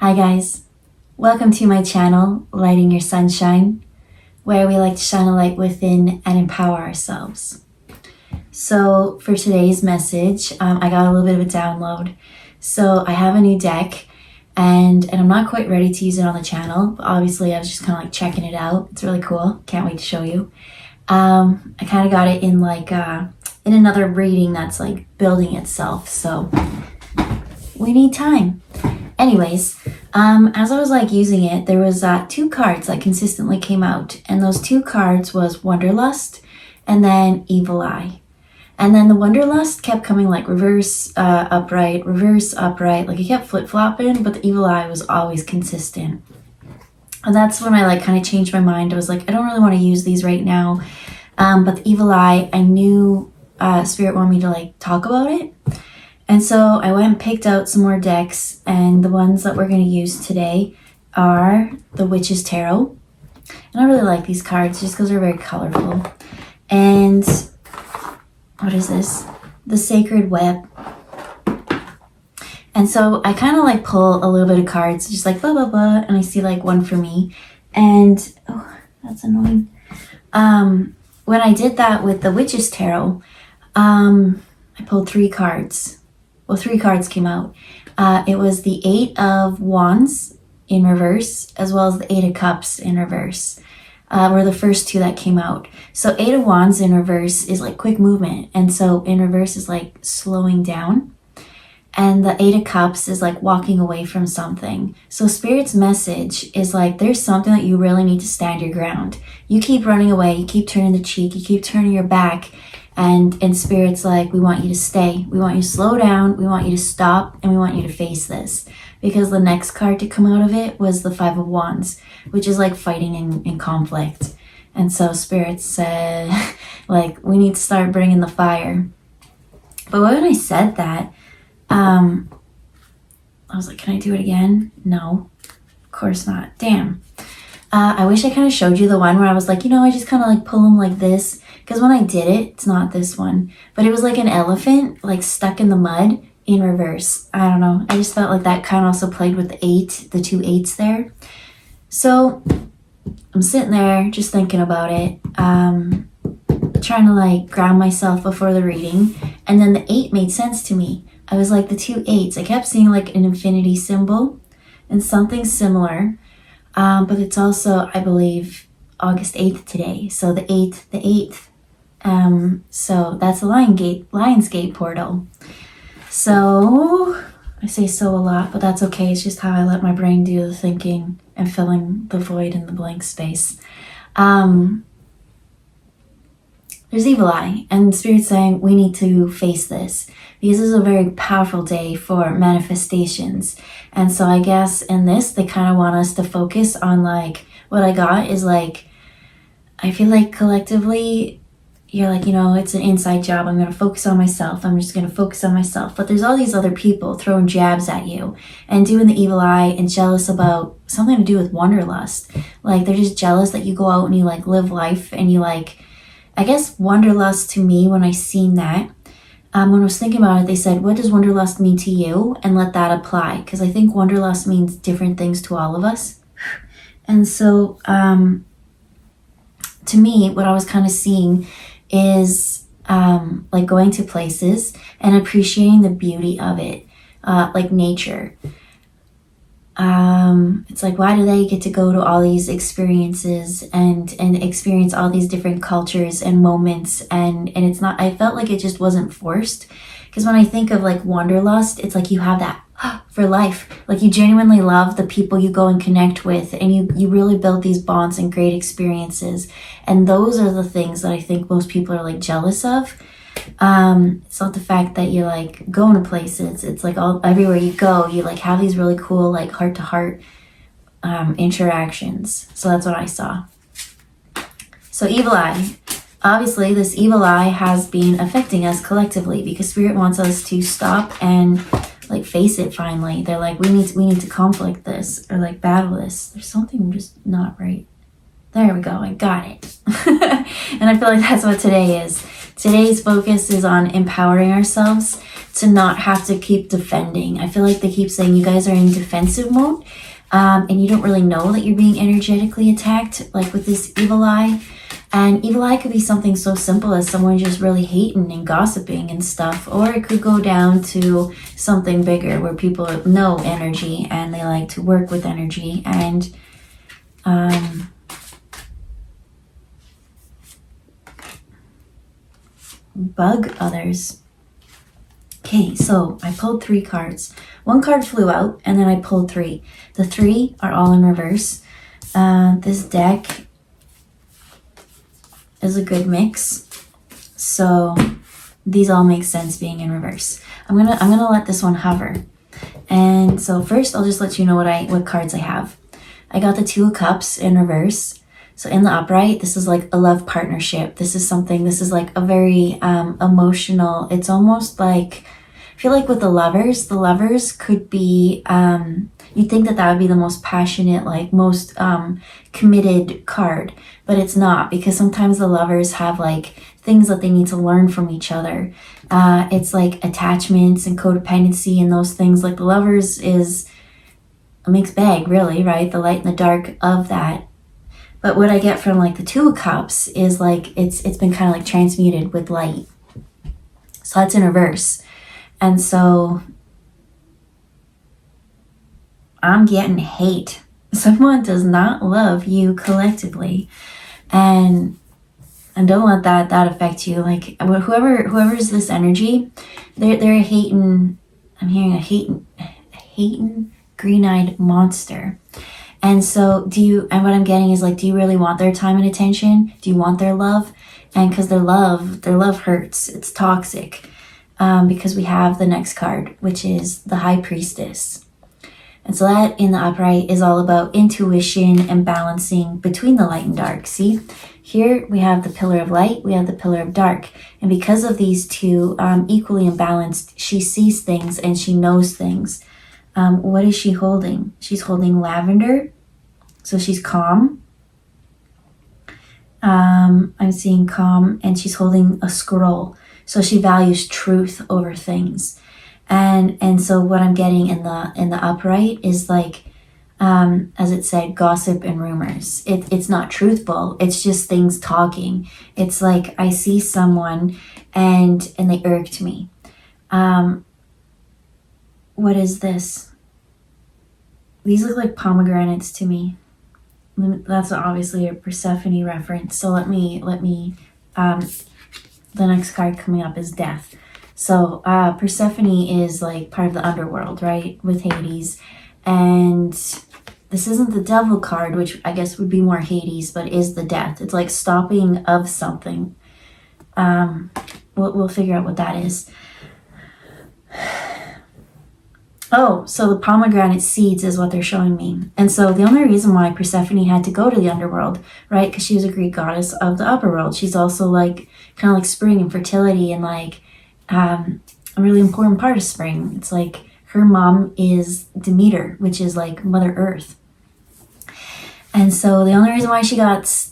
Hi guys, welcome to my channel, Lighting Your Sunshine, where we like to shine a light within and empower ourselves. So for today's message, I got a little bit of a download. So I have a new deck and I'm not quite ready to use it on the channel, but obviously I was just kind of like checking it out. It's really cool, can't wait to show you. I kind of got it in like in another reading that's like building itself, so we need time. Anyways, as I was like using it, there was two cards that consistently came out, and those two cards was Wanderlust and then Evil Eye. And then the Wanderlust kept coming like reverse, upright, like it kept flip-flopping, but the Evil Eye was always consistent. And that's when I like kind of changed my mind. I was like, I don't really want to use these right now. But the Evil Eye, I knew Spirit wanted me to like talk about it. And so I went and picked out some more decks, and the ones that we're going to use today are the Witch's Tarot. And I really like these cards just because they're very colorful. And what is this? The Sacred Web. And so I kind of like pull a little bit of cards, just like blah, blah, blah, and I see like one for me. And, oh, that's annoying. When I did that with the Witch's Tarot, I pulled three cards. Well, three cards came out. It was the Eight of Wands in reverse, as well as the Eight of Cups in reverse, were the first two that came out. So Eight of Wands in reverse is like quick movement, and so in reverse is like slowing down. And the Eight of Cups is like walking away from something. So Spirit's message is like, there's something that you really need to stand your ground. You keep running away, you keep turning the cheek, you keep turning your back, and Spirit's like, we want you to stay. We want you to slow down, we want you to stop, and we want you to face this. Because the next card to come out of it was the Five of Wands, which is like fighting in conflict. And so Spirit said, like, we need to start bringing the fire. But when I said that, I was like, can I do it again? No, of course not. Damn. I wish I kind of showed you the one where I was like, I just kind of like pull them like this. Because when I did it, it's not this one, but it was like an elephant like stuck in the mud in reverse. I don't know. I just felt like that kind of also played with the two eights there. So I'm sitting there just thinking about it, trying to like ground myself before the reading. And then the 8 made sense to me. I was like, the two eights. I kept seeing like an infinity symbol and something similar. But it's also, I believe, August 8th today. So the 8th. So that's the Lionsgate portal. So I say so a lot, but that's okay. It's just how I let my brain do the thinking and filling the void in the blank space. There's Evil Eye, and Spirit's saying we need to face this because this is a very powerful day for manifestations. And so I guess in this, they kind of want us to focus on like, what I got is like, I feel like collectively, you're like, it's an inside job. I'm going to focus on myself. I'm just going to focus on myself. But there's all these other people throwing jabs at you and doing the evil eye and jealous about something to do with wanderlust. Like they're just jealous that you go out and you like live life and you like, I guess wanderlust to me, when I seen that, when I was thinking about it, they said, what does wanderlust mean to you? And let that apply. Because I think wanderlust means different things to all of us. And so, to me, what I was kind of seeing is like going to places and appreciating the beauty of it, like nature. It's like, why do they get to go to all these experiences and experience all these different cultures and moments, and it's not, I felt like it just wasn't forced. Because when I think of like wanderlust, it's like you have that for life. Like you genuinely love the people you go and connect with, and you really build these bonds and great experiences. And those are the things that I think most people are like jealous of. It's not the fact that you're like going to places. It's like everywhere you go, you like have these really cool like heart to heart interactions. So that's what I saw. So Evil Eye. Obviously, this Evil Eye has been affecting us collectively because Spirit wants us to stop and like face it finally. They're like, we need to conflict this or like battle this. There's something just not right. There we go, I got it. And I feel like that's what today is. Today's focus is on empowering ourselves to not have to keep defending. I feel like they keep saying you guys are in defensive mode, and you don't really know that you're being energetically attacked, like with this evil eye. And evil eye could be something so simple as someone just really hating and gossiping and stuff, or it could go down to something bigger where people know energy and they like to work with energy and bug others. Okay, so I pulled 3 cards. 1 card flew out and then I pulled 3. The 3 are all in reverse. This deck is a good mix. So these all make sense being in reverse. I'm gonna let this one hover. And so first I'll just let you know what cards I have. I got the 2 of Cups in reverse. So in the upright, this is like a love partnership. This is like a very emotional, it's almost like, I feel like with the lovers could be, you'd think that would be the most passionate, like most committed card, but it's not, because sometimes the lovers have like things that they need to learn from each other. It's like attachments and codependency and those things. Like the lovers is a mixed bag, really, right? The light and the dark of that. But what I get from like the 2 of Cups is like it's been kind of like transmuted with light. So that's in reverse. And so I'm getting hate. Someone does not love you collectively. And don't let that affect you. Like whoever's this energy, they're hating. I'm hearing a hating green-eyed monster. And so what I'm getting is like, do you really want their time and attention? Do you want their love? And because their love hurts. It's toxic. Because we have the next card, which is the High Priestess. And so that in the upright is all about intuition and balancing between the light and dark. See, here we have the pillar of light, we have the pillar of dark. And because of these two equally imbalanced, she sees things and she knows things. What is she holding? She's holding lavender. So she's calm. I'm seeing calm, and she's holding a scroll. So she values truth over things. And so what I'm getting in the upright is like, as it said, gossip and rumors. It's not truthful. It's just things talking. It's like I see someone and they irked me. What is this? These look like pomegranates to me. That's obviously a Persephone reference. So let me the next card coming up is Death. So Persephone is like part of the underworld, right? With Hades. And this isn't the Devil card, which I guess would be more Hades, but is the Death. It's like stopping of something. We'll figure out what that is. Oh, so the pomegranate seeds is what they're showing me. And so the only reason why Persephone had to go to the underworld, right? Because she was a Greek goddess of the upper world. She's also like kind of like spring and fertility and like a really important part of spring. It's like her mom is Demeter, which is like Mother Earth. And so the only reason why she got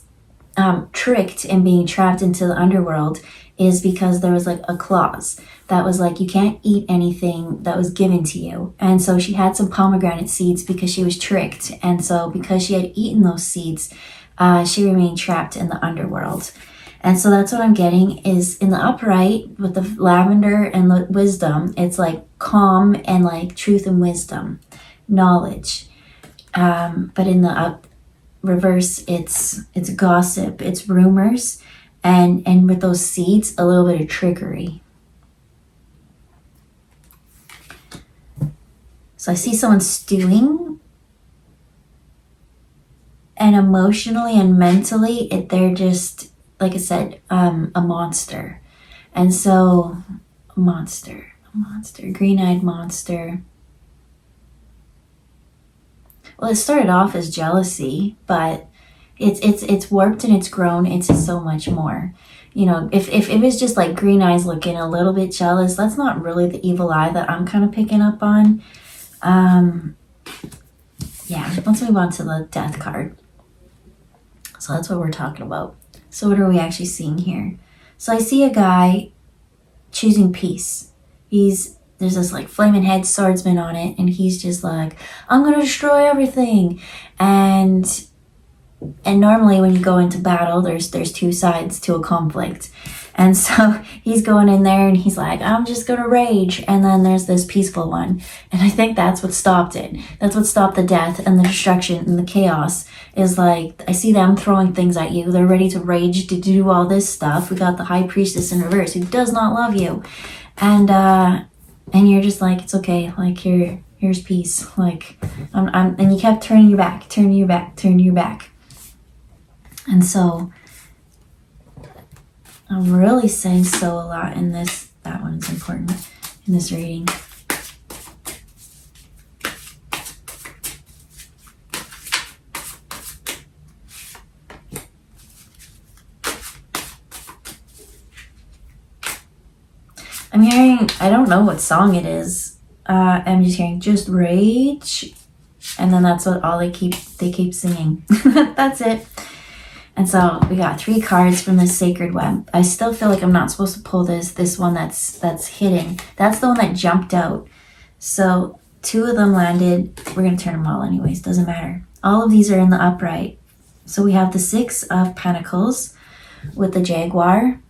tricked and being trapped into the underworld is because there was like a clause that was like, you can't eat anything that was given to you. And so she had some pomegranate seeds because she was tricked. And so because she had eaten those seeds, she remained trapped in the underworld. And so that's what I'm getting is in the upright with the lavender and the wisdom, it's like calm and like truth and wisdom, knowledge. But in the reverse, it's gossip, it's rumors, and with those seeds, a little bit of trickery. So I see someone stewing, and emotionally and mentally, they're just, like I said, a monster. And so, a monster, green-eyed monster. Well, it started off as jealousy, but it's warped and it's grown into so much more. You know, if it was just like green eyes looking a little bit jealous, that's not really the evil eye that I'm kind of picking up on. Yeah, let's move on to the Death card. So that's what we're talking about. So what are we actually seeing here? So I see a guy choosing peace. There's this like flaming head swordsman on it, and he's just like, I'm gonna destroy everything. And normally when you go into battle, there's two sides to a conflict. And so he's going in there and he's like, I'm just gonna rage. And then there's this peaceful one. And I think that's what stopped it. That's what stopped the death and the destruction and the chaos. Is like, I see them throwing things at you. They're ready to rage, to do all this stuff. We got the high priestess in reverse who does not love you. And you're just like, it's okay. Like, here's peace. Like, and you kept turning your back. And so I'm really saying so a lot in this. That one is important in this reading. I'm hearing, I don't know what song it is. I'm just hearing just rage. And then that's what all they keep singing. That's it. And so we got 3 cards from this Sacred Web. I still feel like I'm not supposed to pull this one that's hidden. That's the one that jumped out. So 2 of them landed. We're going to turn them all anyways. Doesn't matter. All of these are in the upright. So we have the 6 of Pentacles with the Jaguar.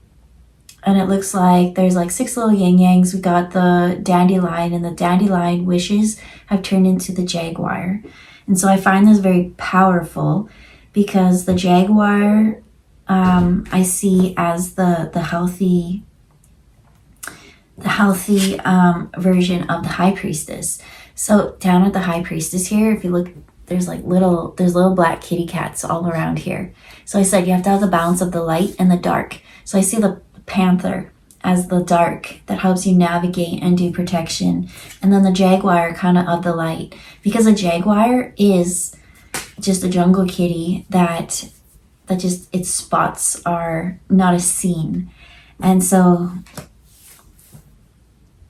And it looks like there's like 6 little yin-yangs. We got the dandelion, and the dandelion wishes have turned into the Jaguar. And so I find this very powerful, because the Jaguar, I see as the healthy version of the High Priestess. So down at the High Priestess here, if you look, there's little black kitty cats all around here. So I said you have to have the balance of the light and the dark. So I see the Panther as the dark that helps you navigate and do protection, and then the Jaguar kind of the light, because a Jaguar is just a jungle kitty that just, its spots are not as seen. And so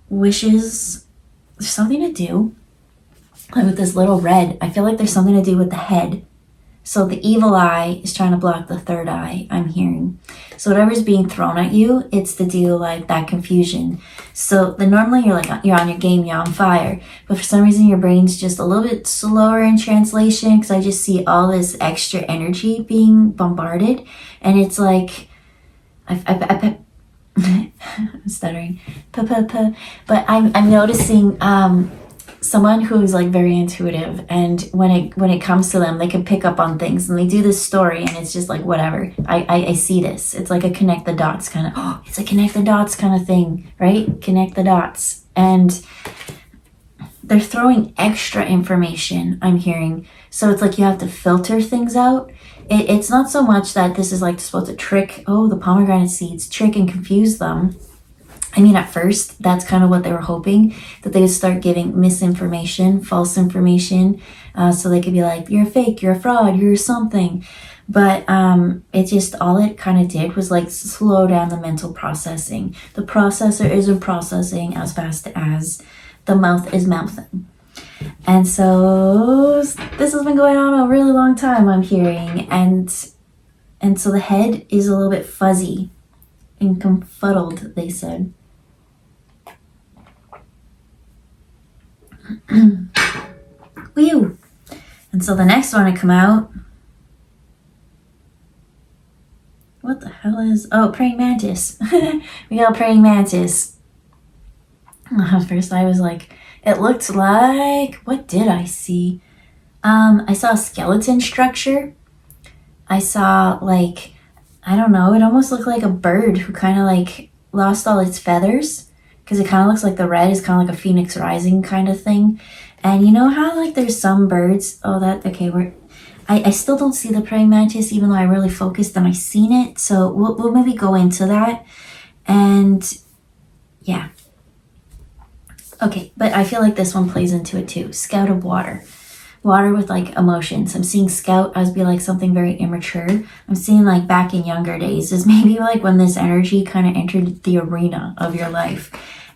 wishes, there's something to do like with this little red. I feel like there's something to do with the head. So the evil eye is trying to block the third eye, I'm hearing. So whatever's being thrown at you, it's to do like that confusion. So normally you're on your game, you're on fire. But for some reason your brain's just a little bit slower in translation, because I just see all this extra energy being bombarded. And it's like, I'm stuttering. But I'm noticing someone who's like very intuitive, and when it comes to them, they can pick up on things, and they do this story, and it's just like, whatever. I see this. It's like a connect the dots kind of, it's a connect the dots kind of thing, right? Connect the dots. And they're throwing extra information, I'm hearing. So it's like you have to filter things out. It's not so much that this is like supposed to trick, the pomegranate seeds, trick and confuse them. I mean, at first, that's kind of what they were hoping, that they would start giving misinformation, false information, so they could be like, you're a fake, you're a fraud, you're something. But it just, all it kind of did was like slow down the mental processing. The processor isn't processing as fast as the mouth is mouthing. And so this has been going on a really long time, I'm hearing. And so the head is a little bit fuzzy and confuddled, they said. Whew. And so the next one to come out, what the hell is, praying mantis. We got praying mantis. At first I was like, it looked like, what did I see? I saw a skeleton structure. I saw like, I don't know, it almost looked like a bird who kind of like lost all its feathers, because it kind of looks like the red is kind of like a phoenix rising kind of thing. And you know how like there's some birds, I still don't see the praying mantis, even though I really focused and I seen it. So we'll maybe go into that. And yeah. Okay, but I feel like this one plays into it too. Scout of water. Water with like emotions. I'm seeing scout as be like something very immature. I'm seeing like back in younger days is maybe like when this energy kind of entered the arena of your life.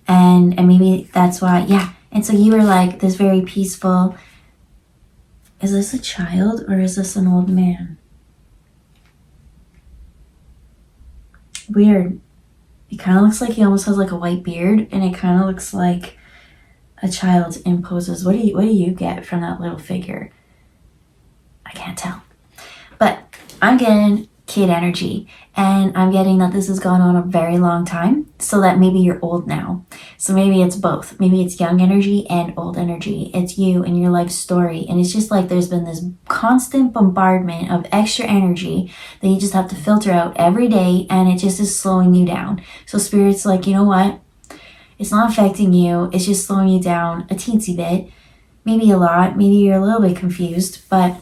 And maybe that's why, yeah. And so you were like this very peaceful. Is this a child or is this an old man? Weird. It kind of looks like he almost has like a white beard, and it kind of looks like a child in poses. What do you get from that little figure? I can't tell. But I'm getting kid energy, and I'm getting that this has gone on a very long time, so that maybe you're old now. So maybe it's both. Maybe it's young energy and old energy. It's you and your life story, and it's just like there's been this constant bombardment of extra energy that you just have to filter out every day, and it just is slowing you down. So Spirit's like, you know what? It's not affecting you. It's just slowing you down a teensy bit, maybe a lot. Maybe you're a little bit confused, but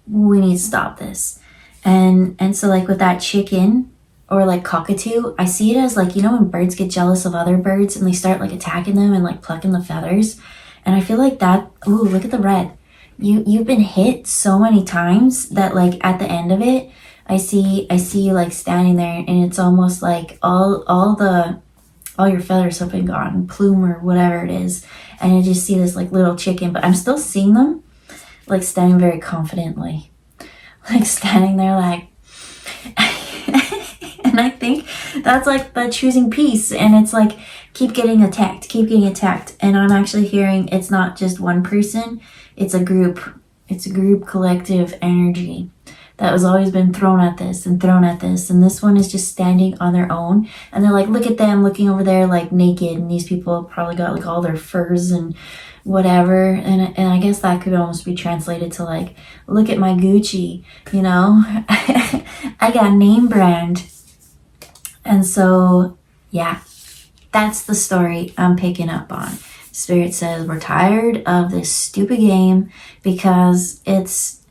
we need to stop this. And so like with that chicken or like cockatoo, I see it as like, you know, when birds get jealous of other birds and they start like attacking them and like plucking the feathers. And I feel like that, ooh, look at the red. You've been hit so many times that like at the end of it, I see you like standing there, and it's almost like all your feathers have been gone, plume or whatever it is. And I just see this like little chicken, but I'm still seeing them like standing very confidently, like standing there like, and I think that's like the choosing peace. And it's like, keep getting attacked. And I'm actually hearing it's not just one person, it's a group collective energy that has always been thrown at this. And this one is just standing on their own. And they're like, look at them looking over there like naked. And these people probably got like all their furs and whatever. And I guess that could almost be translated to like, look at my Gucci, you know? I got name brand. And so, yeah, that's the story I'm picking up on. Spirit says we're tired of this stupid game because it's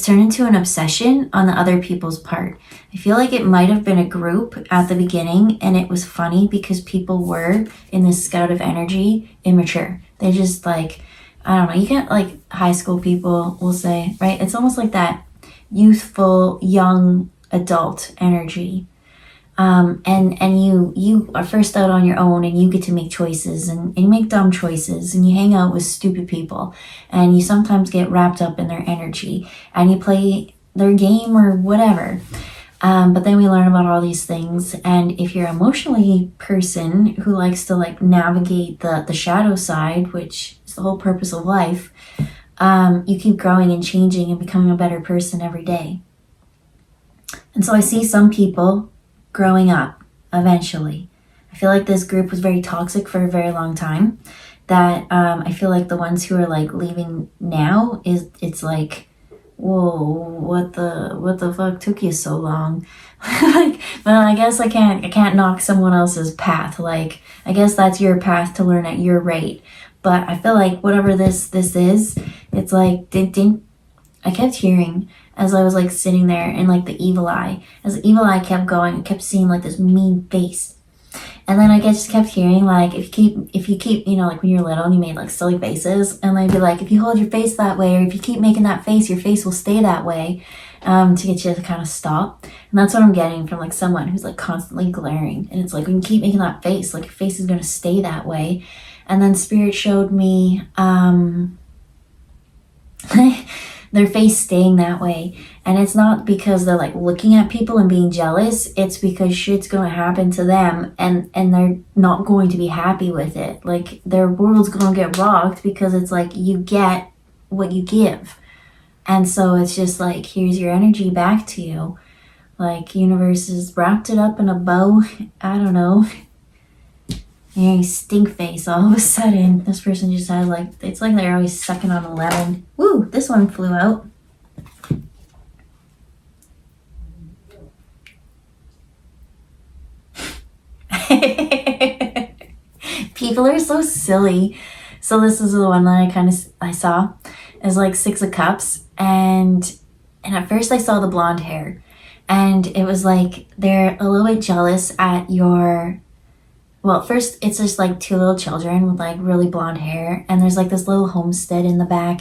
turned into an obsession on the other people's part. I feel like it might have been a group at the beginning, and it was funny because people were in this scout of energy immature. They just like, I don't know, you can't like high school people will say, right? It's almost like that youthful, young adult energy. And you are first out on your own, and you get to make choices, and you make dumb choices, and you hang out with stupid people, and you sometimes get wrapped up in their energy, and you play their game or whatever. But then we learn about all these things, and if you're an emotionally person who likes to like navigate the shadow side, which is the whole purpose of life, you keep growing and changing and becoming a better person every day. And so I see some people growing up eventually. I feel like this group was very toxic for a very long time, that I feel like the ones who are like leaving now it's like, whoa, what the fuck took you so long? Like, well, I guess I can't knock someone else's path. Like, I guess that's your path to learn at your rate. But I feel like whatever this is, it's like I kept hearing as I was like sitting there in like the evil eye. As the evil eye kept going, I kept seeing like this mean face. And then I just kept hearing like, if you keep, you know, like when you're little and you made like silly faces, and they'd be like, if you hold your face that way, or if you keep making that face, your face will stay that way, to get you to kind of stop. And that's what I'm getting from like someone who's like constantly glaring. And it's like, when you keep making that face, like your face is going to stay that way. And then Spirit showed me, their face staying that way. And it's not because they're like looking at people and being jealous. It's because shit's going to happen to them, and they're not going to be happy with it. Like, their world's going to get rocked because it's like you get what you give. And so it's just like, here's your energy back to you. Like, universe has wrapped it up in a bow. I don't know. Yeah, stink face all of a sudden. This person just had like, it's like they're always sucking on a lemon. Woo, this one flew out. People are so silly. So this is the one that I saw. It was like 6 of Cups, and at first I saw the blonde hair, and it was like they're a little bit jealous at your. Well, first, it's just like 2 little children with like really blonde hair, and there's like this little homestead in the back,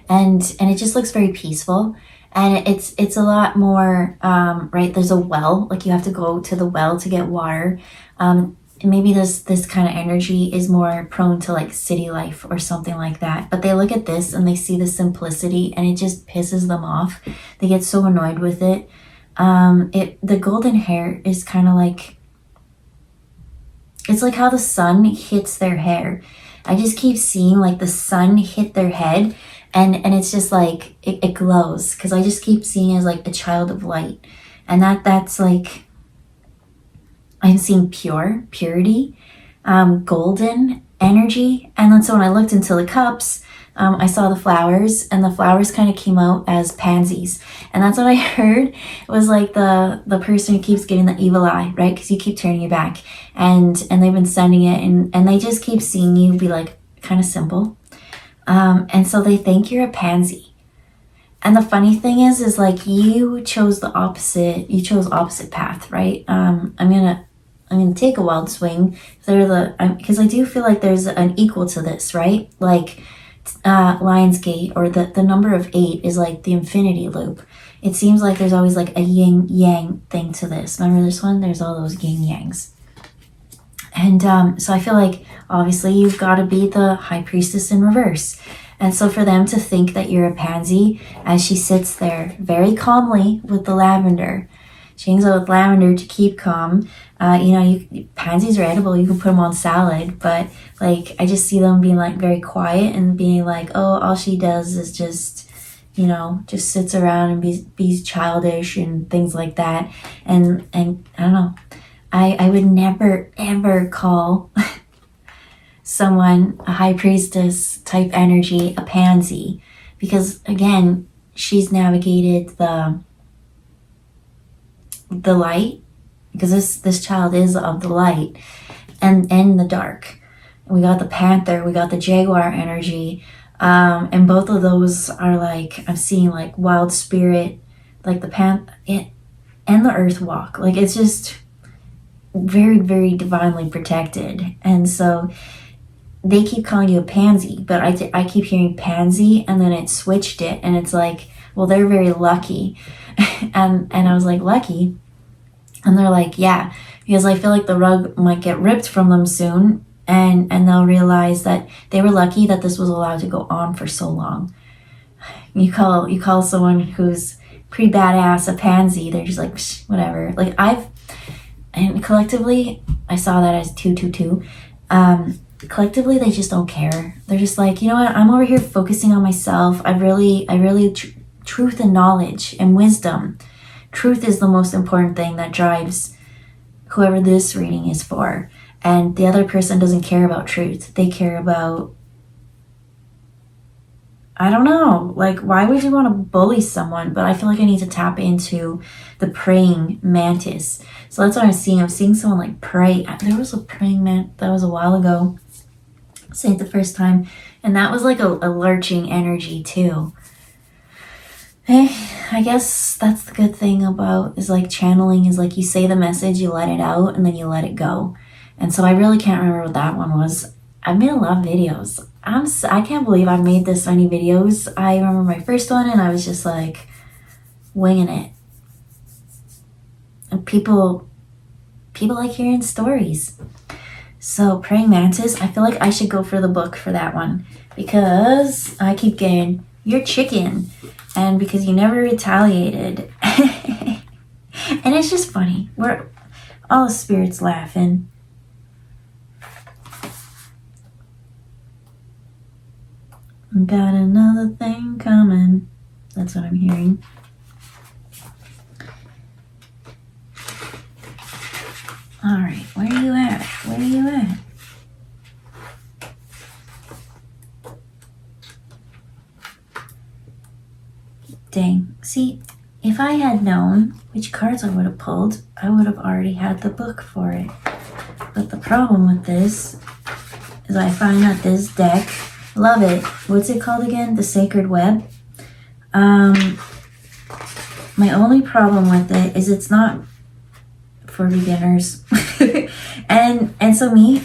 and it just looks very peaceful, and it's a lot more, right, there's a well, like you have to go to the well to get water, and maybe this kind of energy is more prone to like city life or something like that, but they look at this and they see the simplicity, and it just pisses them off. They get so annoyed with it. The golden hair is kind of like, it's like how the sun hits their hair. I just keep seeing like the sun hit their head, and it's just like it glows, because I just keep seeing it as like a child of light. And that's like, I'm seeing purity, golden energy. And then so when I looked into the cups, I saw the flowers, and the flowers kind of came out as pansies. And that's what I heard. It was like the person who keeps getting the evil eye, right? Because you keep turning your back, and they've been sending it, and they just keep seeing you be like kind of simple. And so they think you're a pansy. And the funny thing is like you chose opposite path, right? I'm gonna take a wild swing. Because I do feel like there's an equal to this, right? Like Lionsgate, or the number of 8 is like the infinity loop. It seems like there's always like a yin yang thing to this. Remember this one? There's all those yin yangs. And so I feel like obviously you've got to be the high priestess in reverse. And so for them to think that you're a pansy, as she sits there very calmly with the lavender, she hangs out with lavender to keep calm. Pansies are edible. You can put them on salad, but like I just see them being like very quiet and being like, oh, all she does is just sits around and be childish and things like that. And I don't know. I would never ever call someone a high priestess type energy a pansy, because again, she's navigated the light, because this child is of the light and the dark. We got the panther, we got the jaguar energy, and both of those are like, I'm seeing like wild spirit, like the and the earth walk. Like it's just very, very divinely protected. And so they keep calling you a pansy, but I keep hearing pansy, and then it switched it, and it's like, well, they're very lucky. and I was like, lucky? And they're like, yeah, because I feel like the rug might get ripped from them soon, and they'll realize that they were lucky that this was allowed to go on for so long. You call someone who's pretty badass a pansy, they're just like, psh, whatever. Like and collectively, I saw that as 222. Collectively, they just don't care. They're just like, you know what? I'm over here focusing on myself. I really, truth and knowledge and wisdom. Truth is the most important thing that drives whoever this reading is for. And the other person doesn't care about truth. They care about, I don't know, like, why would you want to bully someone? But I feel like I need to tap into the praying mantis. So that's what I'm seeing. I'm seeing someone like pray. There was a praying mantis that was a while ago. Say it the first time. And that was like a lurching energy too. Hey, I guess that's the good thing about is like channeling is like you say the message, you let it out, and then you let it go. And so I really can't remember what that one was. I've made a lot of videos. I can't believe I've made this many videos. I remember my first one, and I was just like winging it. And people like hearing stories. So praying mantis, I feel like I should go for the book for that one, because I keep getting, you're chicken, and because you never retaliated. And it's just funny. We're all the spirits laughing. Got another thing coming. That's what I'm hearing. All right, where are you at? Where are you at? Dang. See, if I had known which cards I would have pulled, I would have already had the book for it. But the problem with this is I find that this deck, love it. What's it called again? The Sacred Web. My only problem with it is it's not for beginners. and so me,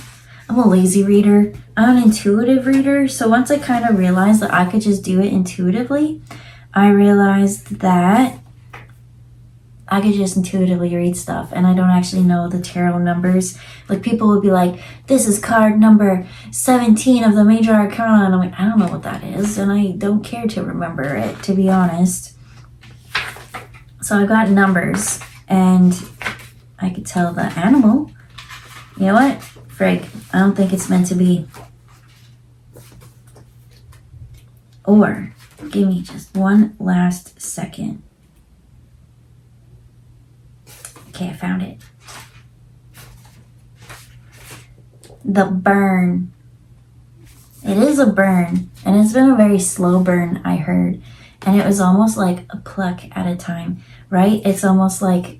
I'm a lazy reader. I'm an intuitive reader. So once I kind of realized that I could just do it intuitively, I realized that I could just intuitively read stuff, and I don't actually know the tarot numbers. Like, people would be like, this is card number 17 of the Major Arcana, and I'm like, I don't know what that is, and I don't care to remember it, to be honest. So I got numbers, and I could tell the animal, you know what? Frig, I don't think it's meant to be. Or, give me just one last second. Okay, I found it. The burn. It is a burn, and it's been a very slow burn, I heard. And it was almost like a pluck at a time, right? It's almost like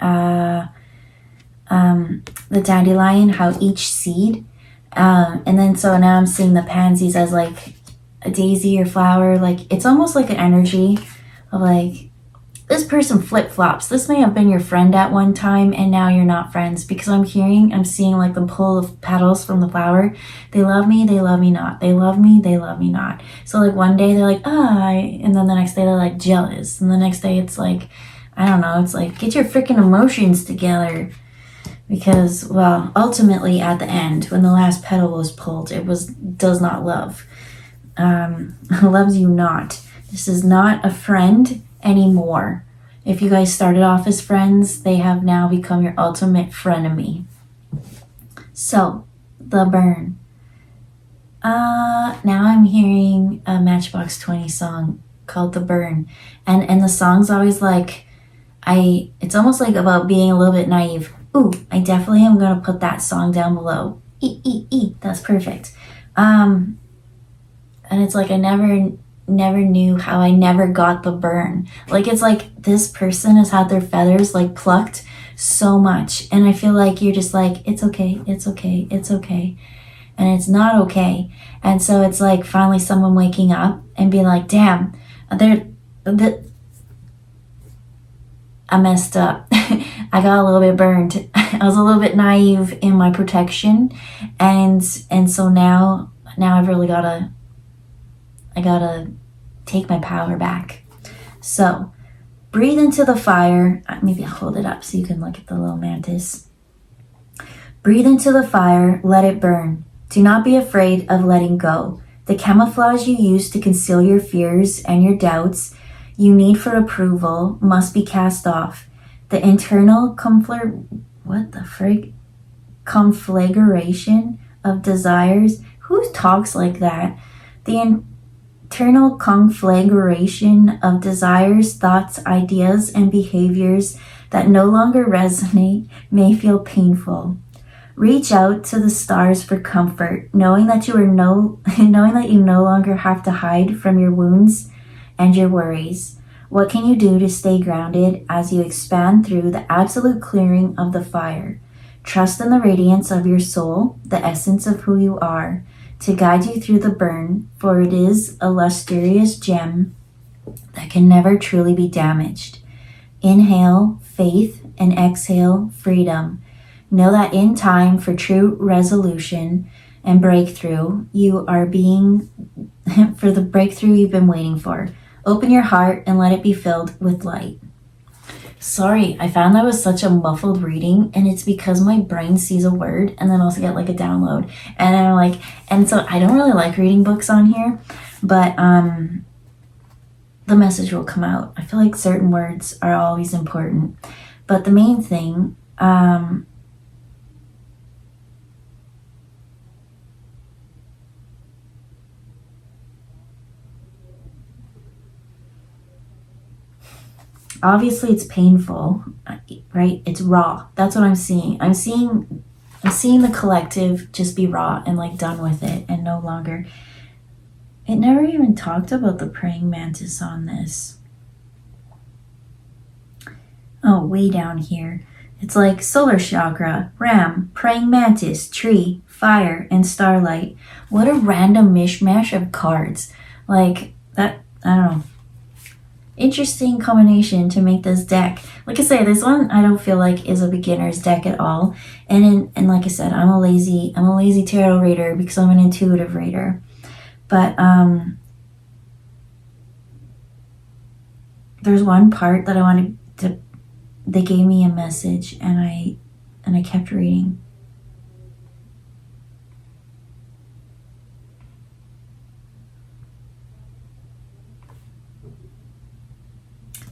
the dandelion, how each seed, and then so now I'm seeing the pansies as like a daisy or flower. Like it's almost like an energy of like, this person flip-flops. This may have been your friend at one time and now you're not friends, because I'm seeing like the pull of petals from the flower. They love me not. They love me not. So like one day they're like, and then the next day they're like jealous. And the next day it's like, I don't know, it's like, get your freaking emotions together. Because, well, ultimately at the end, when the last petal was pulled, it does not love. Loves you not. This is not a friend anymore. If you guys started off as friends, they have now become your ultimate frenemy. So, the burn. Now I'm hearing a Matchbox 20 song called The Burn. And the song's always like, it's almost like about being a little bit naive. Ooh, I definitely am going to put that song down below. That's perfect. And it's like I never knew how I never got the burn. Like it's like this person has had their feathers like plucked so much, and I feel like you're just like, it's okay, and it's not okay. And so it's like finally someone waking up and being like, damn, I messed up. I got a little bit burned. I was a little bit naive in my protection, and so now I've really gotta take my power back. So breathe into the fire. Maybe I'll hold it up so you can look at the little mantis. Breathe into the fire, let it burn. Do not be afraid of letting go. The camouflage you use to conceal your fears and your doubts you need for approval must be cast off. The internal conflagration of desires. Who talks like that? The internal conflagration of desires, thoughts, ideas, and behaviors that no longer resonate may feel painful. Reach out to the stars for comfort, knowing that you no longer have to hide from your wounds and your worries. What can you do to stay grounded as you expand through the absolute clearing of the fire? Trust in the radiance of your soul, the essence of who you are, to guide you through the burn, for it is a lustrous gem that can never truly be damaged. Inhale faith and exhale freedom. Know that in time for true resolution and breakthrough, you are being for the breakthrough you've been waiting for. Open your heart and let it be filled with light. Sorry, I found that was such a muffled reading, and it's because my brain sees a word and then also get like a download. And I'm like, and so I don't really like reading books on here, but the message will come out. I feel like certain words are always important. But the main thing, obviously it's painful, right? It's raw. That's what I'm seeing. I'm seeing the collective just be raw and like done with it and no longer. It never even talked about the praying mantis on this. Oh, way down here. It's like solar chakra, ram, praying mantis, tree, fire, and starlight. What a random mishmash of cards. Like that, I don't know. Interesting combination to make this deck. Like I say, this one I don't feel like is a beginner's deck at all. And like I said, I'm a lazy tarot reader because I'm an intuitive reader. But there's one part that I wanted to. They gave me a message, and I kept reading.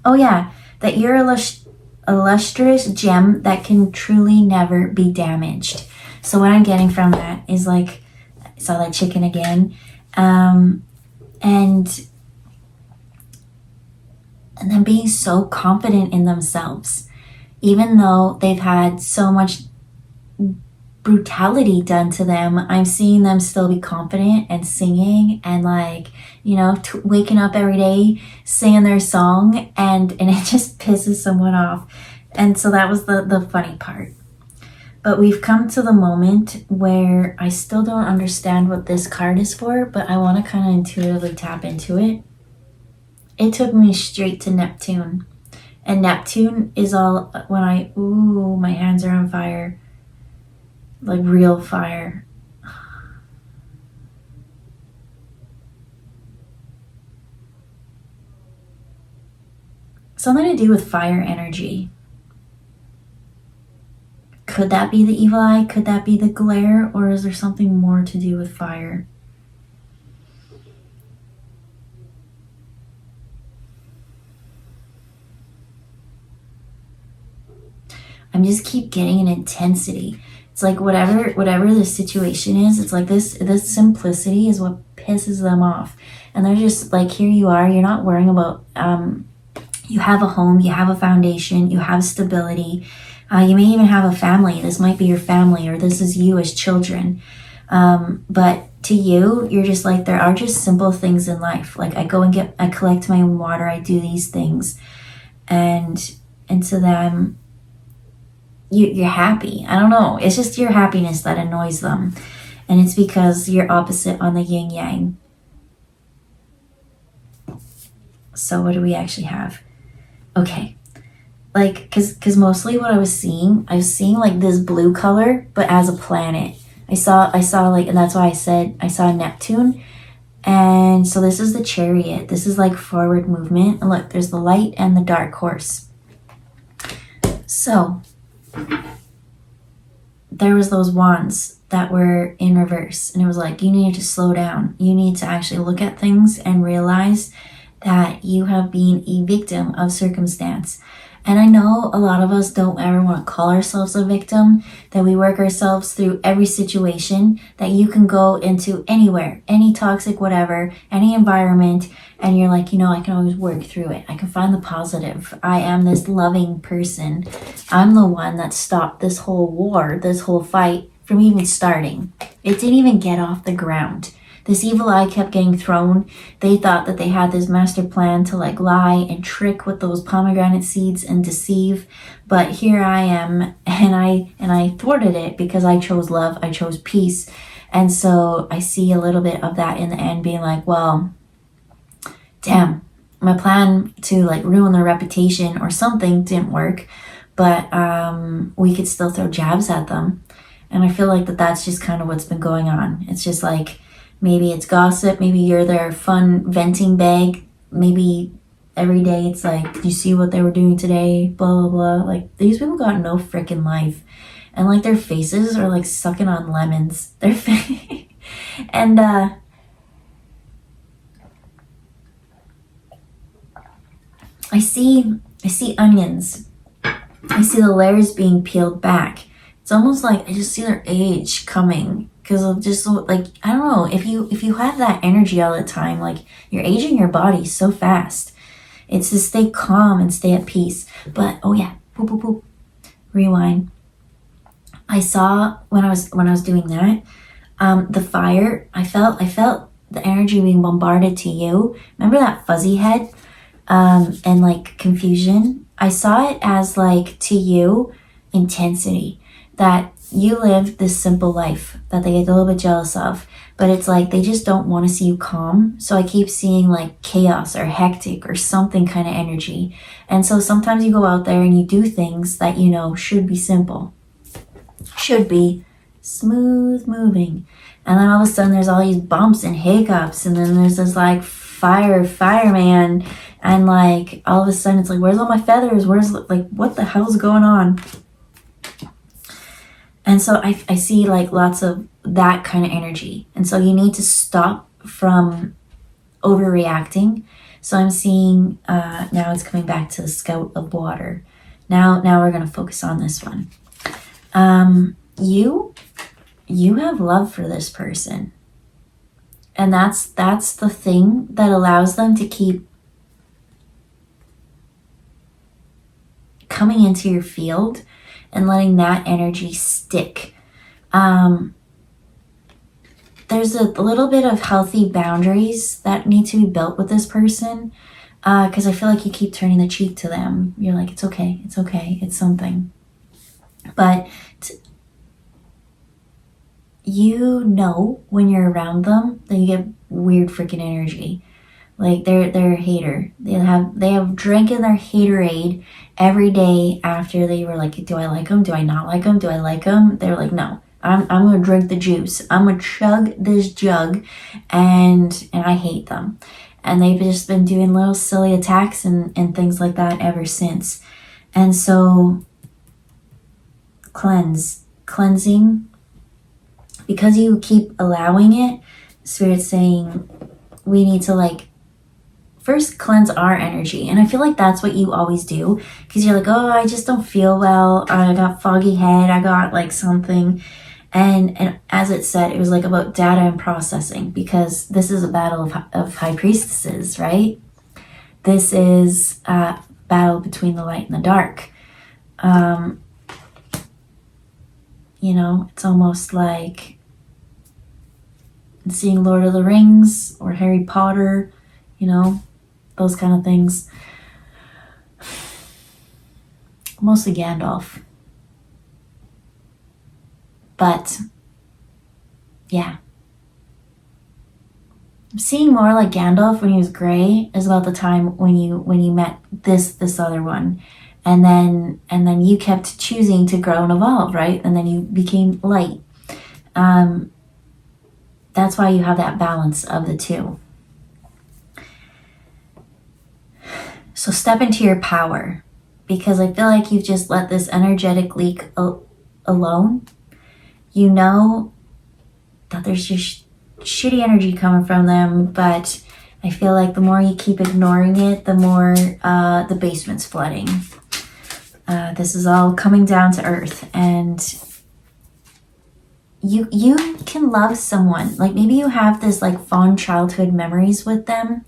Oh yeah, that you're a lustrous gem that can truly never be damaged. So what I'm getting from that is like, I saw that chicken again. And them being so confident in themselves, even though they've had so much brutality done to them. I'm seeing them still be confident and singing and like, you know, waking up every day singing their song, and it just pisses someone off. And so that was the funny part. But we've come to the moment where I still don't understand what this card is for, but I want to kind of intuitively tap into it. It took me straight to Neptune. And Neptune is all when my hands are on fire. Like real fire. Something to do with fire energy. Could that be the evil eye? Could that be the glare? Or is there something more to do with fire? I just keep getting an intensity. It's like whatever the situation is, it's like this simplicity is what pisses them off. And they're just like, here you are, you're not worrying about, you have a home, you have a foundation, you have stability. You may even have a family. This might be your family, or this is you as children. But to you, you're just like, there are just simple things in life. Like I collect my own water, I do these things. And to them, you're happy. I don't know. It's just your happiness that annoys them. And it's because you're opposite on the yin yang. So what do we actually have? Okay. Like, cause mostly what I was seeing like this blue color, but as a planet. I saw like, and that's why I said I saw Neptune. And so this is the Chariot. This is like forward movement. And look, there's the light and the dark horse. So there was those wands that were in reverse, and it was like, you need to slow down. You need to actually look at things and realize that you have been a victim of circumstance. And I know a lot of us don't ever want to call ourselves a victim, that we work ourselves through every situation, that you can go into anywhere, any toxic whatever, any environment, and you're like, you know, I can always work through it. I can find the positive. I am this loving person. I'm the one that stopped this whole war, this whole fight from even starting. It didn't even get off the ground. This evil eye kept getting thrown. They thought that they had this master plan to like lie and trick with those pomegranate seeds and deceive. But here I am, and I thwarted it because I chose love, I chose peace. And so I see a little bit of that in the end, being like, well, damn, my plan to like ruin their reputation or something didn't work, but we could still throw jabs at them. And I feel like that's just kind of what's been going on. It's just like, maybe it's gossip, maybe you're their fun venting bag, maybe every day it's like, do you see what they were doing today, blah blah blah. Like, these people got no freaking life, and like their faces are like sucking on lemons. And I see onions. I see the layers being peeled back. It's almost like I just see their age coming. Because of just like, I don't know, if you have that energy all the time, like you're aging your body so fast. It's to stay calm and stay at peace. But oh yeah, boop boop boop. Rewind. I saw when I was doing that, the fire. I felt the energy being bombarded to you. Remember that fuzzy head, and like confusion. I saw it as like to you, intensity. That you live this simple life that they get a little bit jealous of, but it's like they just don't want to see you calm. So I keep seeing like chaos or hectic or something kind of energy. And so sometimes you go out there and you do things that you know should be simple, should be smooth moving, and then all of a sudden there's all these bumps and hiccups, and then there's this like fireman, and like all of a sudden it's like, where's all my feathers, where's like what the hell's going on? And so I see like lots of that kind of energy. And so you need to stop from overreacting. So I'm seeing, now it's coming back to the Scout of Water. Now we're going to focus on this one. You you have love for this person. And that's the thing that allows them to keep coming into your field and letting that energy stick. There's a little bit of healthy boundaries that need to be built with this person, because I feel like you keep turning the cheek to them. You're like, it's okay, it's something. But you know when you're around them that you get weird freaking energy. Like they're a hater. They have drinking their haterade every day after they were like, do I like them? Do I not like them? Do I like them? They're like, no, I'm gonna drink the juice. I'm gonna chug this jug, and I hate them. And they've just been doing little silly attacks and things like that ever since. And so cleansing, because you keep allowing it, Spirit's saying we need to like first cleanse our energy. And I feel like that's what you always do, because you're like, oh, I just don't feel well, I got foggy head, I got like something. And as it said, it was like about data and processing, because this is a battle of high priestesses, right? This is a battle between the light and the dark. It's almost like seeing Lord of the Rings or Harry Potter, those kind of things. Mostly Gandalf. But yeah, seeing more like Gandalf when he was gray is about the time when you met this other one, and then you kept choosing to grow and evolve, right? And then you became light. That's why you have that balance of the two. So step into your power, because I feel like you've just let this energetic leak alone. You know that there's just shitty energy coming from them, but I feel like the more you keep ignoring it, the more the basement's flooding. This is all coming down to earth, and you can love someone. Like maybe you have this like fond childhood memories with them,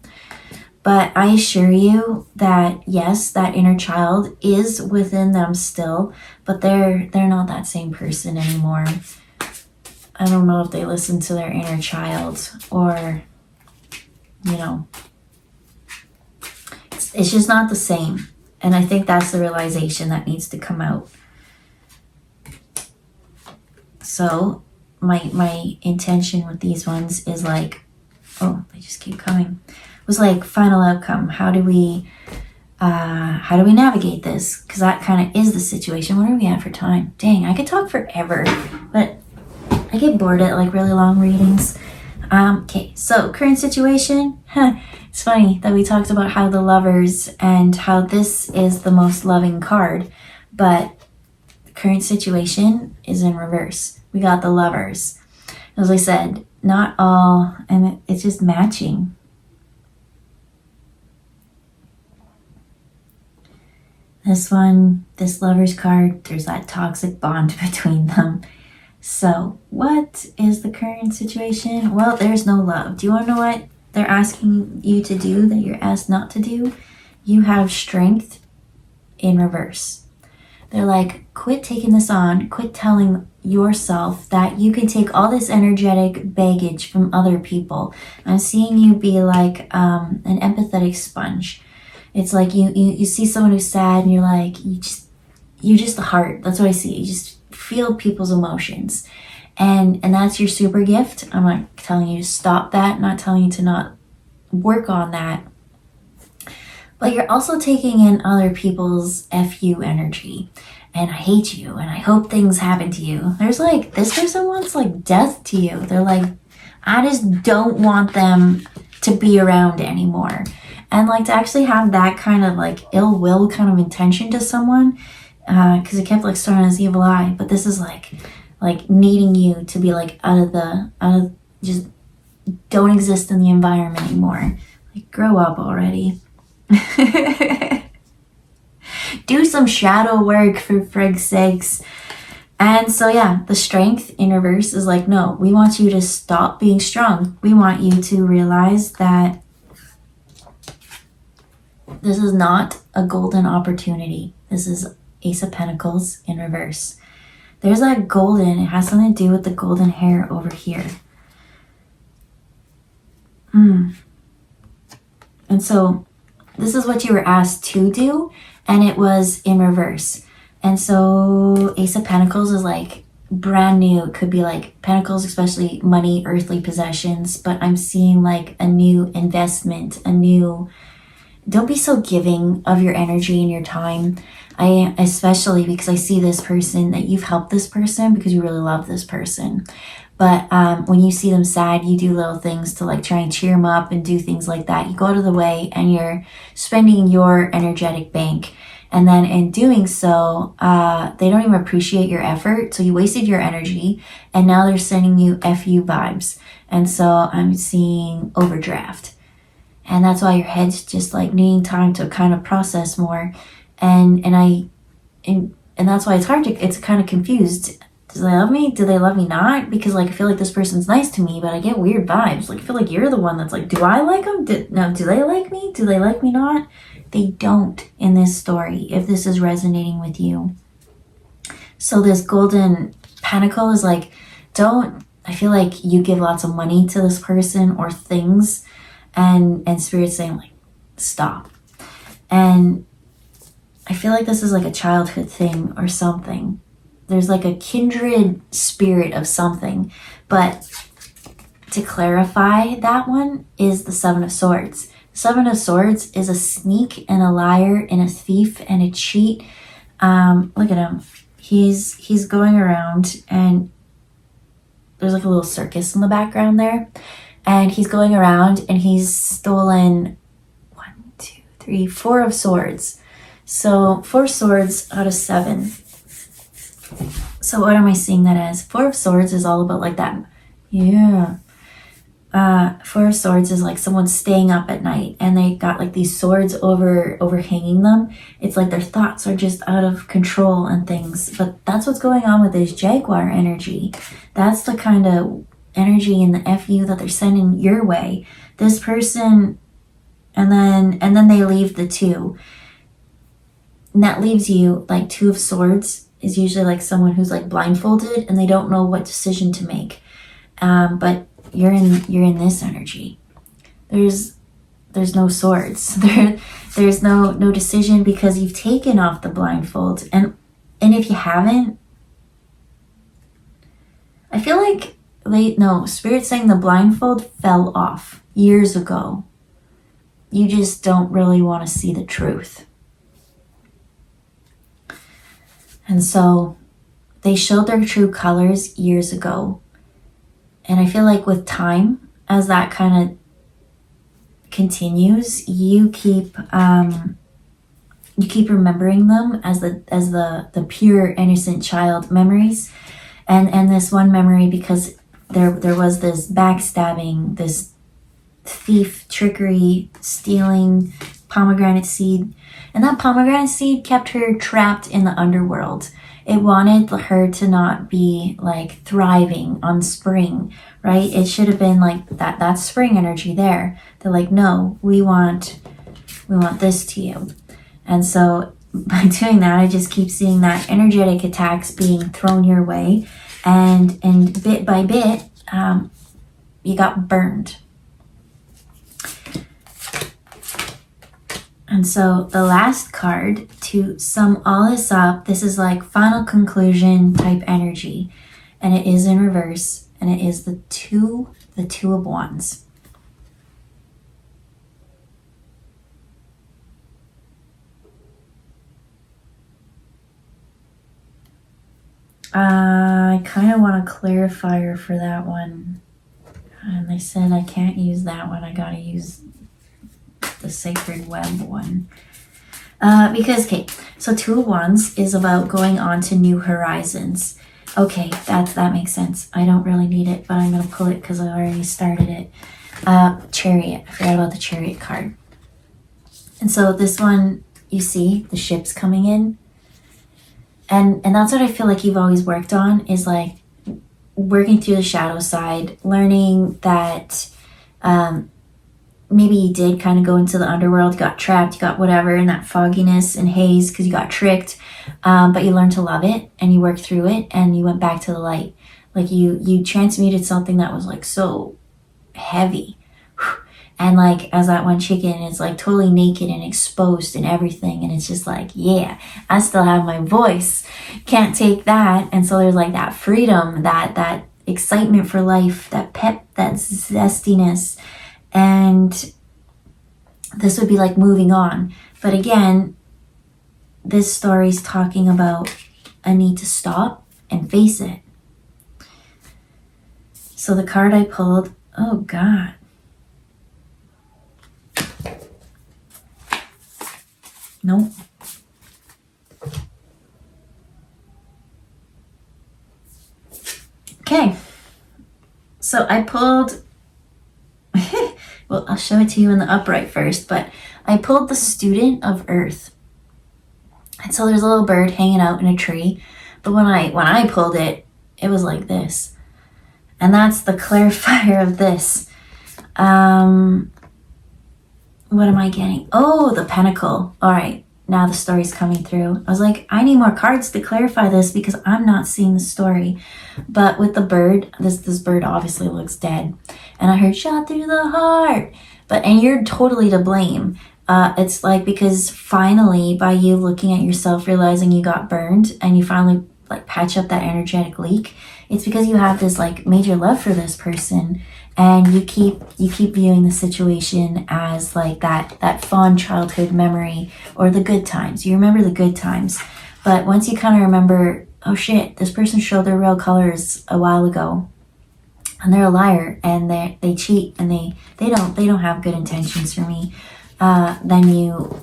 but I assure you that yes, that inner child is within them still, but they're not that same person anymore. I don't know if they listen to their inner child, or it's just not the same. And I think that's the realization that needs to come out. So my intention with these ones is like, oh, they just keep coming, was like final outcome. How do we navigate this? Because that kind of is the situation. What are we at for time? Dang, I could talk forever, but I get bored at like really long readings. Okay, so current situation. It's funny that we talked about how the Lovers and how this is the most loving card, but the current situation is in reverse. We got the Lovers. As I said, not all, and it's just matching. This one, this Lovers card, there's that toxic bond between them. So what is the current situation? Well, there's no love. Do you want to know what they're asking you to do that you're asked not to do? You have strength in reverse. They're like, quit taking this on. Quit telling yourself that you can take all this energetic baggage from other people. I'm seeing you be like an empathetic sponge. It's like you see someone who's sad and you're like, you're just the heart. That's what I see. You just feel people's emotions, and that's your super gift. I'm not telling you to stop that, not telling you to not work on that, but you're also taking in other people's FU energy, and I hate you, and I hope things happen to you. There's like, this person wants like death to you. They're like, I just don't want them to be around anymore. And like to actually have that kind of like ill will kind of intention to someone, because it kept like starting as evil eye, but this is like needing you to be like out of just don't exist in the environment anymore. Like, grow up already. Do some shadow work, for frig's sakes. And so, yeah, the strength in reverse is like, no, we want you to stop being strong. We want you to realize that this is not a golden opportunity. This is Ace of Pentacles in reverse. There's that golden, it has something to do with the golden hair over here. And so this is what you were asked to do, and it was in reverse. And so Ace of Pentacles is like brand new. It could be like Pentacles, especially money, earthly possessions, but I'm seeing like a new investment, don't be so giving of your energy and your time. Especially because I see this person, that you've helped this person because you really love this person. But when you see them sad, you do little things to like try and cheer them up and do things like that. You go out of the way and you're spending your energetic bank. And then in doing so, they don't even appreciate your effort. So you wasted your energy and now they're sending you FU vibes. And so I'm seeing overdraft. And that's why your head's just like needing time to kind of process more. And that's why it's kind of confused. Do they love me? Do they love me not? Because like I feel like this person's nice to me, but I get weird vibes. Like I feel like you're the one that's like, do I like them? Do they like me? Do they like me not? They don't in this story, if this is resonating with you. So this golden pentacle is like, I feel like you give lots of money to this person or things, and Spirit's saying like, stop. And I feel like this is like a childhood thing or something. There's like a kindred spirit of something. But to clarify, that one is the Seven of Swords. Seven of Swords is a sneak and a liar and a thief and a cheat. Look at him. He's going around, and there's like a little circus in the background there. And he's going around and he's stolen 4 of swords. So 4 swords out of 7. So what am I seeing that as? 4 of swords is all about like that. Yeah. 4 of swords is like someone staying up at night and they got like these swords overhanging them. It's like their thoughts are just out of control and things. But that's what's going on with this Jaguar energy. That's the kind of energy in the FU that they're sending your way. This person, and then they leave the 2. And that leaves you like 2 of swords is usually like someone who's like blindfolded and they don't know what decision to make. But you're in this energy. There's no swords. There's no decision because you've taken off the blindfold. And if you haven't, I feel like Spirit's saying the blindfold fell off years ago. You just don't really want to see the truth. And so they showed their true colors years ago. And I feel like with time, as that kind of continues, you keep remembering them as the pure, innocent child memories. And this one memory, because there was this backstabbing, this thief, trickery, stealing, pomegranate seed. And that pomegranate seed kept her trapped in the underworld. It wanted her to not be like thriving on spring, right? It should have been like that spring energy there. They're like, no, we want this to you. And so by doing that, I just keep seeing that energetic attacks being thrown your way. And bit by bit, you got burned. And so the last card, to sum all this up, this is like final conclusion type energy. And it is in reverse. And it is the two of Wands. I kind of want a clarifier for that one. And they said I can't use that one. I gotta use the Sacred Web one. Because, okay, so 2 of Wands is about going on to new horizons. Okay, that makes sense. I don't really need it, but I'm going to pull it because I already started it. Chariot. I forgot about the Chariot card. And so this one, you see the ships coming in. And that's what I feel like you've always worked on, is like working through the shadow side, learning that maybe you did kind of go into the underworld, got trapped, got whatever in that fogginess and haze because you got tricked, but you learned to love it and you worked through it and you went back to the light. Like you transmuted something that was like so heavy, and like as that one chicken is like totally naked and exposed and everything, and it's just like, yeah, I still have my voice, can't take that. And so there's like that freedom, that excitement for life, that pep, that zestiness. And this would be like moving on. But again, this story's talking about a need to stop and face it. So the card I pulled, oh God. Nope. Okay. So I pulled, well, I'll show it to you in the upright first, but I pulled the Student of Earth. And so there's a little bird hanging out in a tree. But when I pulled it, it was like this. And that's the clarifier of this. What am I getting? Oh, the Pentacle. All right, now the story's coming through. I was like, I need more cards to clarify this because I'm not seeing the story. But with the bird, this bird obviously looks dead. And I heard shot through the heart. And you're totally to blame. It's like, because finally, by you looking at yourself, realizing you got burned, and you finally like patch up that energetic leak, it's because you have this like major love for this person, and you keep viewing the situation as like that fond childhood memory, or the good times. You remember the good times, but once you kind of remember, oh shit, this person showed their real colors a while ago, and they're a liar, and they cheat, and they don't have good intentions for me. Then you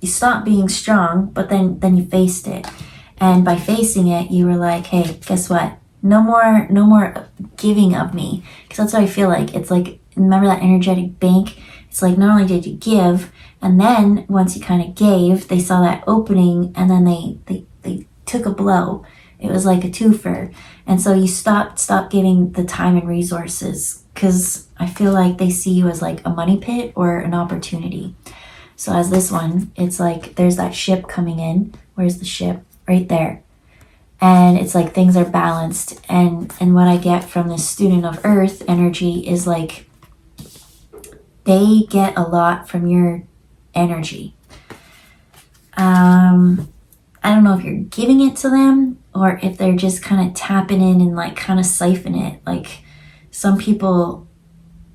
stopped being strong, but then you faced it. And by facing it, you were like, hey, guess what? No more giving of me. Because that's what I feel like. It's like, remember that energetic bank? It's like, not only did you give, and then once you kind of gave, they saw that opening, and then they took a blow. It was like a twofer. And so you stopped giving the time and resources, because I feel like they see you as like a money pit or an opportunity. So as this one, it's like there's that ship coming in. Where's the ship? Right there. And it's like things are balanced. And what I get from this Student of Earth energy is like they get a lot from your energy. I don't know if you're giving it to them or if they're just kind of tapping in and like kind of siphon it. Like some people,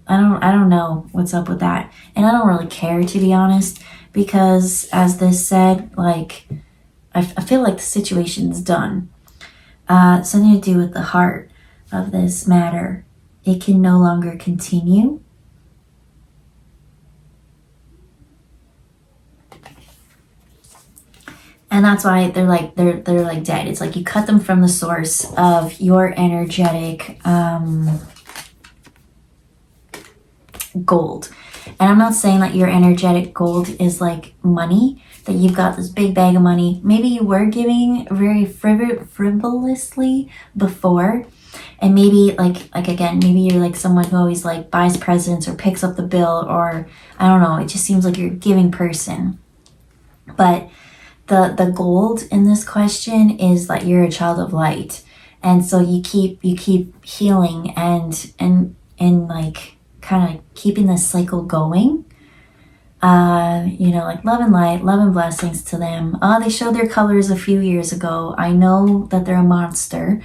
I don't know what's up with that. And I don't really care, to be honest, because as this said, like, I feel like the situation's done. Something to do with the heart of this matter. It can no longer continue. And that's why they're like dead. It's like you cut them from the source of your energetic gold. And I'm not saying that your energetic gold is like money, that you've got this big bag of money. Maybe you were giving very frivolously before. And maybe like again, maybe you're like someone who always like buys presents or picks up the bill, or I don't know, it just seems like you're a giving person. But the gold in this question is that you're a child of light. And so you keep healing and like kind of keeping this cycle going. Like love and light, love and blessings to them. They showed their colors a few years ago. I know that they're a monster,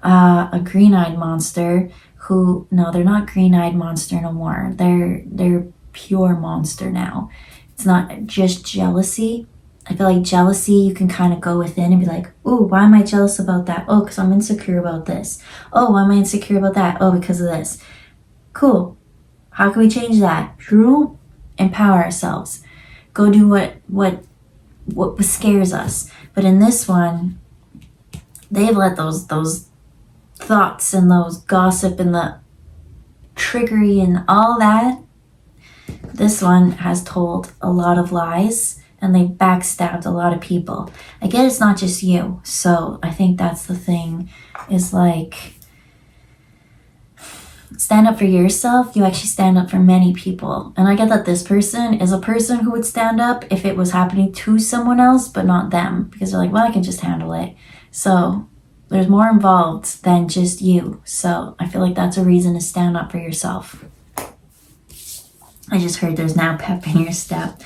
a green-eyed monster who, no, they're not green-eyed monster no more. They're pure monster now. It's not just jealousy. I feel like jealousy, you can kind of go within and be like, ooh, why am I jealous about that? Oh, because I'm insecure about this. Oh, why am I insecure about that? Oh, because of this. Cool. How can we change that? True. Empower ourselves. Go do what scares us. But in this one, they've let those thoughts and those gossip and the trickery and all that. This one has told a lot of lies and they backstabbed a lot of people. I get it's not just you. So I think that's the thing, is like, stand up for yourself. You actually stand up for many people. And I get that this person is a person who would stand up if it was happening to someone else, but not them, because they're like, well, I can just handle it. So there's more involved than just you. So I feel like that's a reason to stand up for yourself. I just heard there's now pep in your step.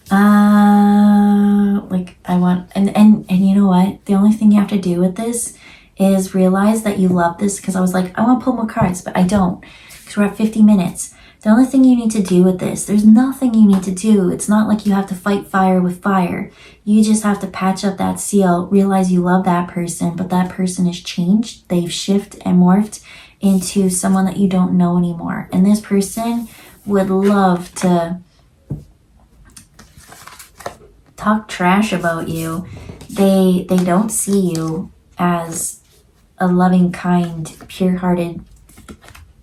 Like I want, and you know what? The only thing you have to do with this is realize that you love this, because I was like, I want to pull more cards, but I don't, because we're at 50 minutes. The only thing you need to do with this, there's nothing you need to do. It's not like you have to fight fire with fire. You just have to patch up that seal, realize you love that person, but that person has changed. They've shifted and morphed into someone that you don't know anymore. And this person would love to talk trash about you. They don't see you as a loving, kind, pure-hearted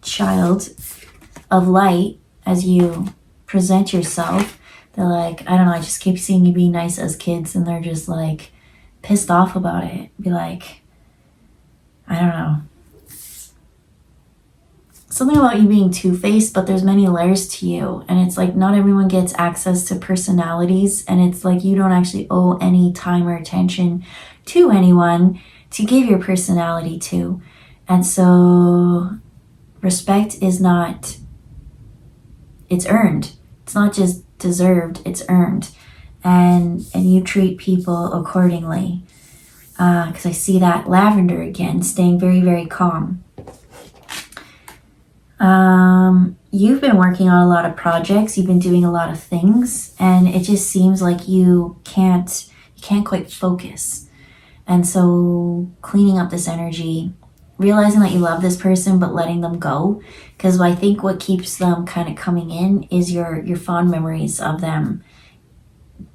child of light as you present yourself. They're like, I don't know, I just keep seeing you be nice as kids, and they're just like pissed off about it. Be like, I don't know, something about you being two-faced, but there's many layers to you, and it's like not everyone gets access to personalities, and it's like you don't actually owe any time or attention to anyone to give your personality to. And so respect is not, it's earned. It's not just deserved, it's earned. And you treat people accordingly. Because I see that lavender again, staying very, very calm. You've been working on a lot of projects, you've been doing a lot of things, and it just seems like you can't quite focus. And so cleaning up this energy, realizing that you love this person, but letting them go. Because I think what keeps them kind of coming in is your fond memories of them.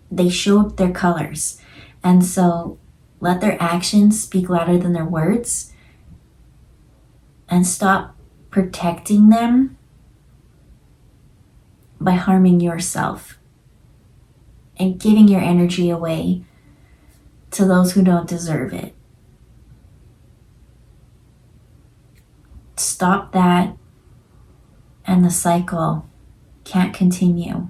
They showed their colors. And so let their actions speak louder than their words. And stop protecting them by harming yourself and giving your energy away to those who don't deserve it. Stop that, and the cycle can't continue.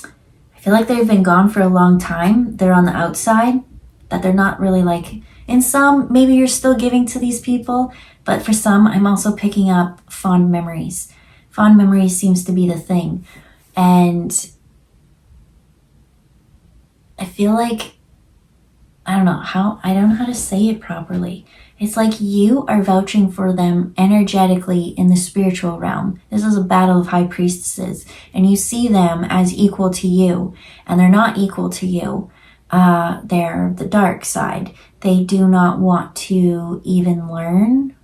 I feel like they've been gone for a long time. They're on the outside, that they're not really like, in some, maybe you're still giving to these people, but for some, I'm also picking up fond memories. Fond memories seems to be the thing. And I feel like, I don't know how to say it properly. It's like you are vouching for them energetically in the spiritual realm. This is a battle of high priestesses, and you see them as equal to you, and they're not equal to you. They're the dark side. They do not want to even learn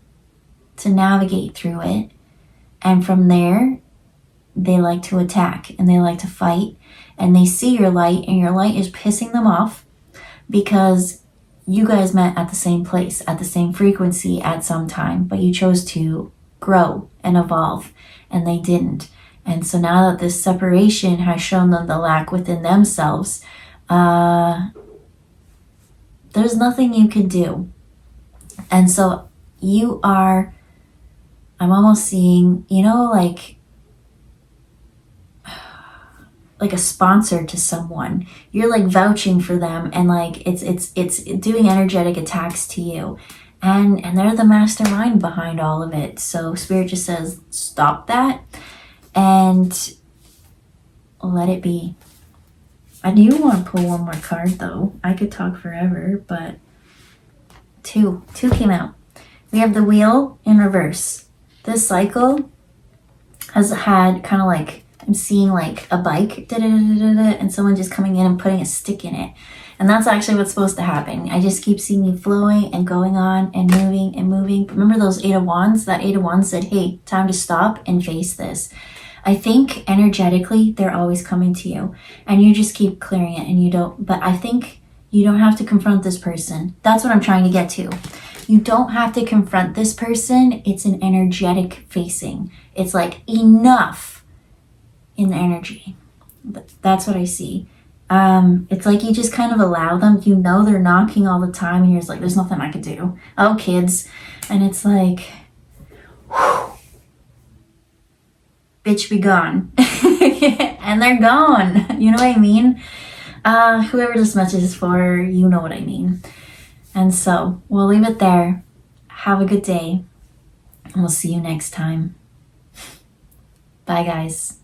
to navigate through it. And from there, they like to attack, and they like to fight. And they see your light, and your light is pissing them off because you guys met at the same place, at the same frequency at some time, but you chose to grow and evolve, and they didn't. And so now that this separation has shown them the lack within themselves, there's nothing you can do. And so I'm almost seeing, like a sponsor to someone. You're like vouching for them, and like it's doing energetic attacks to you. And they're the mastermind behind all of it. So Spirit just says, stop that and let it be. I do want to pull one more card though. I could talk forever, but two came out. We have the wheel in reverse. This cycle has had kind of like, I'm seeing like a bike, and someone just coming in and putting a stick in it. And that's actually what's supposed to happen. I just keep seeing you flowing and going on and moving and moving. Remember those 8 of Wands? That 8 of Wands said, hey, time to stop and face this. I think energetically, they're always coming to you. And you just keep clearing it, and you don't. But I think you don't have to confront this person. That's what I'm trying to get to. You don't have to confront this person. It's an energetic facing. It's like enough in the energy. That's what I see. It's like you just kind of allow them. You know they're knocking all the time, and you're just like, there's nothing I could do. Oh, kids. And it's like, whew, bitch, be gone. And they're gone. You know what I mean? Whoever this message is for, you know what I mean. And so we'll leave it there. Have a good day, and we'll see you next time. Bye, guys.